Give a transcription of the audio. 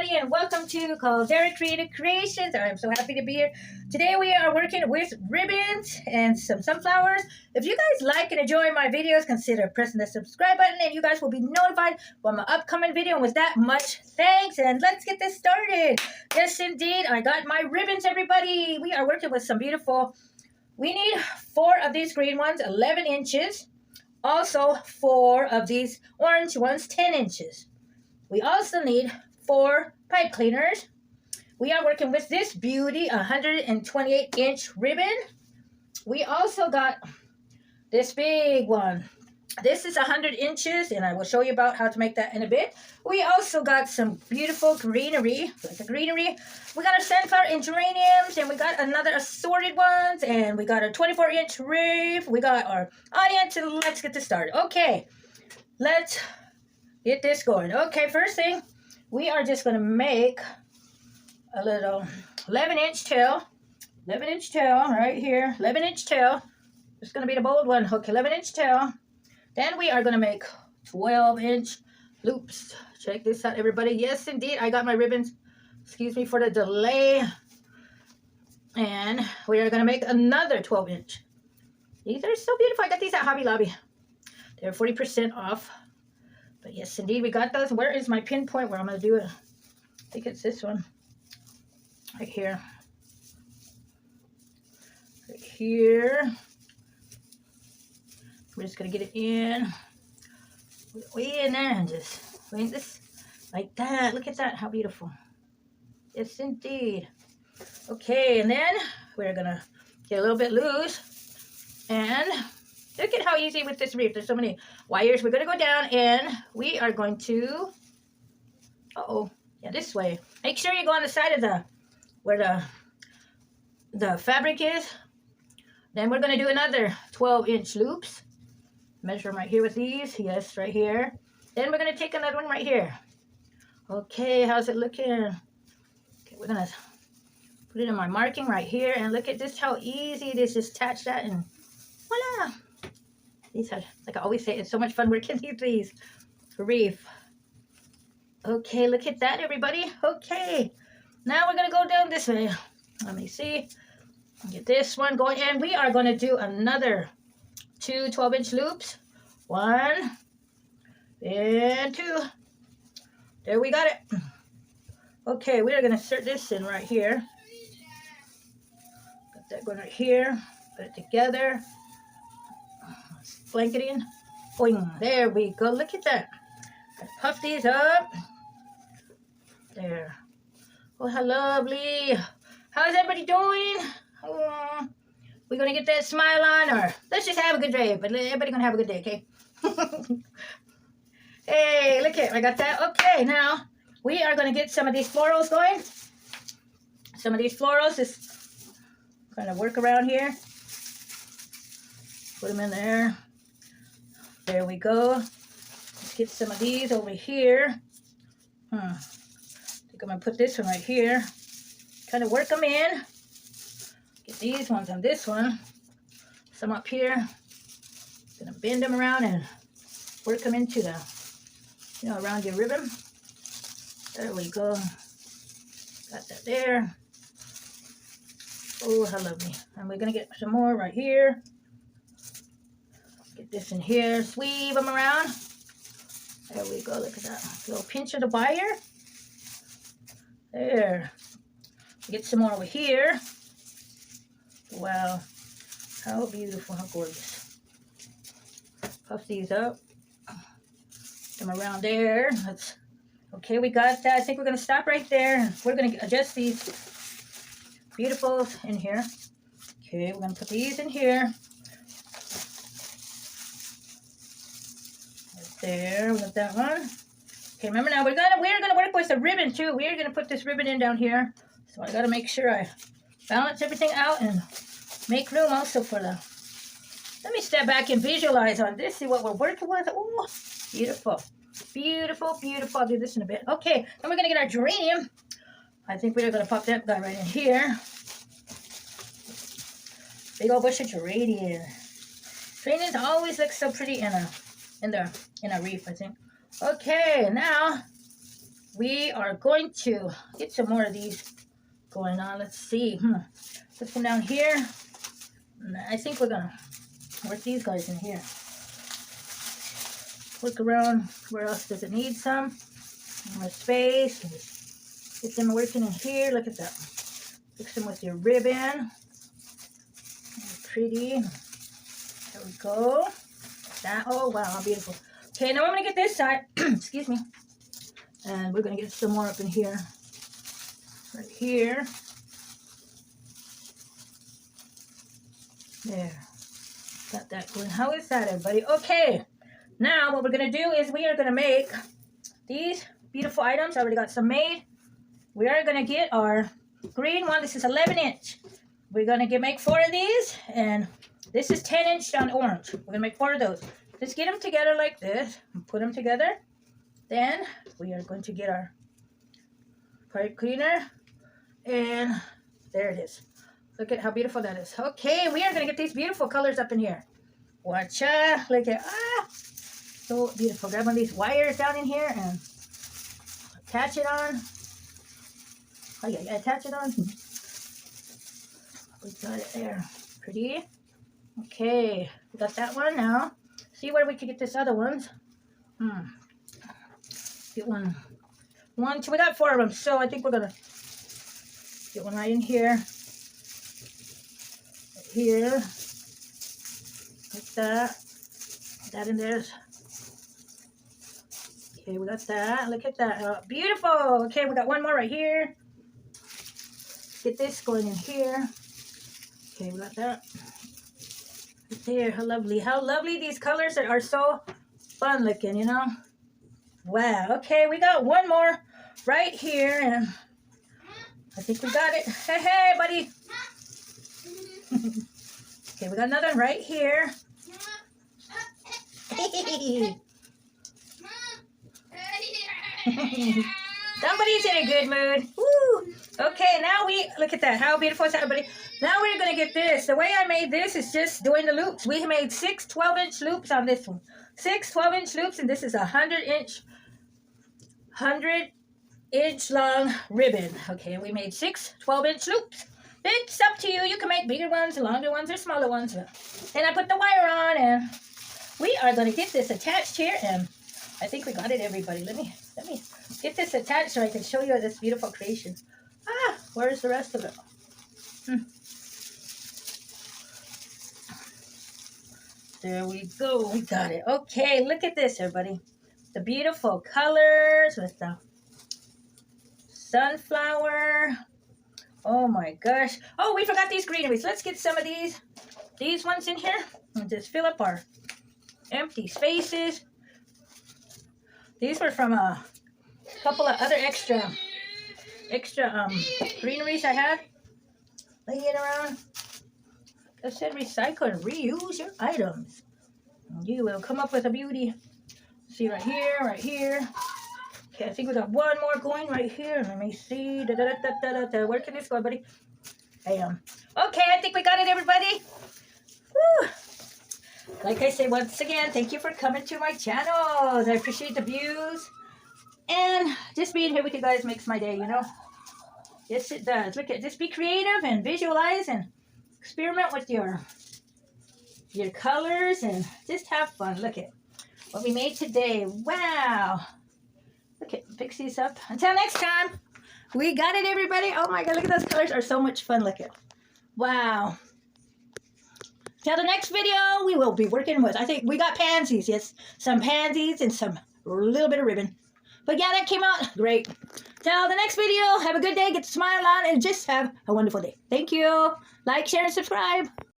everybody, and welcome to Caldera Creative Creations. I'm so happy to be here. Today we are working with ribbons and some sunflowers. If you guys like and enjoy my videos, consider pressing the subscribe button and you guys will be notified when my upcoming video. And with that, much thanks, and let's get this started. Yes, indeed, I got my ribbons, everybody. We are working with some beautiful, we need 4 of these green ones, 11 inches. Also 4 of these orange ones, 10 inches. We also need 4 pipe cleaners. We are working with this beauty 128-inch ribbon. We also got this big one. This is 100 inches, and I will show you about how to make that in a bit. We also got some beautiful greenery, like a greenery. We got our sunflower and geraniums, and we got another assorted ones, and we got our 24-inch Wreath. We got our audience, and let's get this started. Okay, let's get this going. Okay, first thing, we are just going to make a little 11-inch tail. 11-inch tail right here. 11-inch tail. It's going to be the bold one. Okay, 11-inch tail. Then we are going to make 12-inch loops. Check this out, everybody. Yes, indeed, I got my ribbons. Excuse me for the delay. And we are going to make another 12-inch. These are so beautiful. I got these at Hobby Lobby. They're 40% off. But yes, indeed, we got those. Where is my pinpoint where I'm going to do it? I think it's this one. Right here. Right here. We're just going to get it in. Way in there and just wait this like that. Look at that. How beautiful. Yes, indeed. Okay, and then we're going to get a little bit loose. And look at how easy with this wreath. There's so many wires. We're going to go down and we are going to, yeah, this way. Make sure you go on the side of where the fabric is. Then we're going to do another 12-inch loops. Measure them right here with these. Yes, right here. Then we're going to take another one right here. Okay, how's it looking? Okay, we're going to put it in my marking right here. And look at this, how easy it is. Just attach that and voila. These are, like I always say, it's so much fun working these wreath. Okay, look at that, everybody. Okay, now we're going to go down this way. Let me see. Get this one going. And we are going to do another 2 12-inch loops. 1 and 2. There, we got it. Okay, we are going to insert this in right here. Got that going right here. Put it together. Blanket in. Boing. There we go. Look at that. Puff these up. There. Oh, how lovely. How's everybody doing? Oh, we're going to get that smile on, or let's just have a good day. But everybody going to have a good day, okay? Hey, look at, I got that. Okay, now we are going to get some of these florals going. Some of these florals, just kind of work around here. Put them in there. There we go. Let's get some of these over here. I think I'm going to put this one right here. Kind of work them in. Get these ones on this one. Some up here. Gonna bend them around and work them into the, around your ribbon. There we go. Got that there. Oh, how lovely. And we're gonna get some more right here. Get this in here. Sweep them around. There we go. Look at that. A little pinch of the wire. There. Get some more over here. Wow, how beautiful, how gorgeous. Puff these up. Come around there. Okay, we got that. I think we're going to stop right there. We're going to adjust these beautifuls in here. Okay, we're going to put these in here. Right there, we got that one. Okay, remember now, we're gonna work with the ribbon too. We're going to put this ribbon in down here. So I got to make sure I balance everything out and make room also for the, let me step back and visualize on this, see what we're working with. Oh, beautiful. Beautiful, beautiful. I'll do this in a bit. Okay, then we're going to get our geranium. I think we're going to pop that guy right in here. Big old bush of geranium. Geraniums always look so pretty in a wreath, I think. Okay, now we are going to get some more of these going on. Let's see. Put them down here. I think we're gonna work these guys in here. Look around. Where else does it need some? More space. Get them working in here. Look at that. Fix them with your ribbon. Pretty. There we go. That. Oh wow, how beautiful. Okay, now I'm gonna get this side. Excuse me. And we're gonna get some more up in here. Right here. There. Got that going. How is that, everybody? Okay. Now what we're gonna do is we are gonna make these beautiful items. I already got some made. We are gonna get our green one. This is 11-inch. We're gonna make 4 of these, and this is 10-inch on orange. We're gonna make 4 of those. Just get them together like this and put them together. Then we are going to get our pipe cleaner, and there it is. Look at how beautiful that is. Okay, we are gonna get these beautiful colors up in here. Watch out! Look at so beautiful. Grab one of these wires down in here and attach it on. Oh yeah, attach it on. We got it there. Pretty. Okay, we got that one now. See where we could get this other ones. Get one, 2. We got 4 of them, so I think we're gonna get one right in here. Right here, like that. That in there. Okay, we got that. Look at that. Beautiful. Okay, we got one more right here. Get this going in here. Okay, we got that. Right there. How lovely. How lovely these colors are so fun looking, you know. Wow. Okay, we got one more right here, and I think we got it. Hey, hey, buddy. Okay, we got another one right here. Somebody's in a good mood. Woo. Okay, now we look at that. How beautiful is that, everybody? Now we're gonna get this. The way I made this is just doing the loops. We made 6 12-inch loops on this one. 6 12-inch loops, and this is a 100-inch long ribbon. Okay, we made 6 12-inch loops. It's up to you. You can make bigger ones, longer ones, or smaller ones. And I put the wire on, and we are gonna get this attached here, and I think we got it, everybody. Let me get this attached so I can show you this beautiful creation. Where's the rest of it? There we go. We got it. Okay, look at this, everybody. The beautiful colors with the sunflower. Oh my gosh. Oh, we forgot these greeneries. Let's get some of these ones in here and just fill up our empty spaces. These were from a couple of other extra greeneries I had laying around. I said recycle and reuse your items. And you will come up with a beauty. See right here, right here. Okay, I think we got one more going right here. Let me see. Where can this go, buddy? Bam. Okay, I think we got it, everybody. Woo. Like I say, once again, thank you for coming to my channels. I appreciate the views. And just being here with you guys makes my day, you know. Yes, it does. Look at, just be creative and visualize and experiment with your colors and just have fun. Look at what we made today. Wow. Look at, fix these up. Until next time, we got it, everybody. Oh my God, look at those colors. Are so much fun. Look at, wow. Till the next video, we will be working with, I think we got pansies. Yes, some pansies and some little bit of ribbon. But yeah, that came out great. Till the next video, have a good day, get the smile on, and just have a wonderful day. Thank you. Like, share, and subscribe.